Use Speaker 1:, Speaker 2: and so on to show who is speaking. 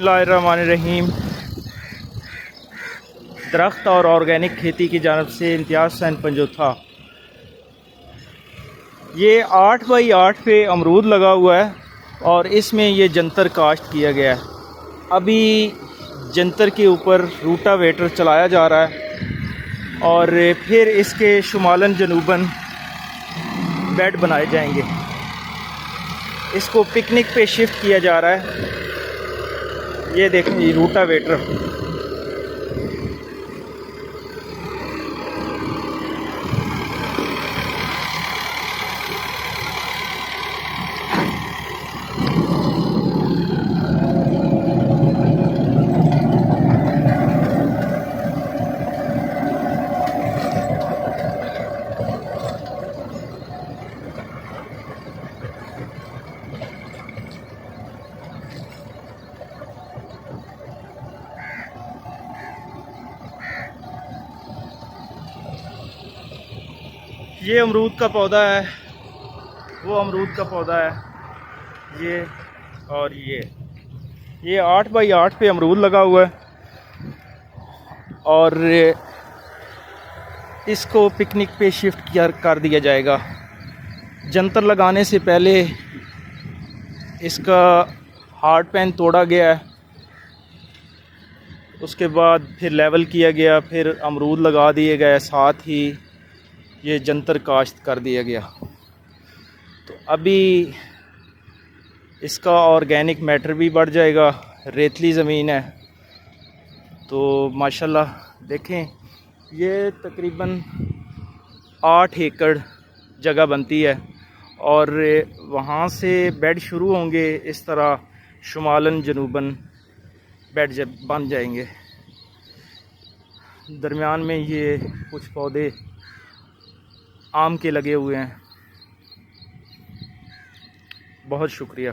Speaker 1: बिस्मिल्लाहिर्रहमानिर्रहीम। दरख्त और ऑर्गेनिक खेती की जानब से इम्तियाज़ हुसैन पंजोथा। ये 8 बाई 8 पे अमरूद लगा हुआ है और इसमें ये जंतर काश्त किया गया है। अभी जंतर के ऊपर रूटावेटर चलाया जा रहा है और फिर इसके शुमालन जनूबन बेड बनाए जाएंगे। इसको पिकनिक पे शिफ्ट किया जा रहा है। ये देखें, ये रूटावेटर। ये अमरूद का पौधा है, वो अमरूद का पौधा है ये, और ये 8 बाई 8 पे अमरूद लगा हुआ है और इसको पिकनिक पे शिफ्ट कर दिया जाएगा। जंतर लगाने से पहले इसका हार्ड पैन तोड़ा गया है, उसके बाद फिर लेवल किया गया, फिर अमरूद लगा दिए गए, साथ ही ये जंतर काश्त कर दिया गया। तो अभी इसका ऑर्गेनिक मैटर भी बढ़ जाएगा। रेतली ज़मीन है तो माशाल्लाह देखें, ये तकरीबन 8 एकड़ जगह बनती है और वहाँ से बेड शुरू होंगे। इस तरह शुमालन जनूबन बेड जब बन जाएंगे। दरमियान में ये कुछ पौधे आम के लगे हुए हैं। बहुत शुक्रिया।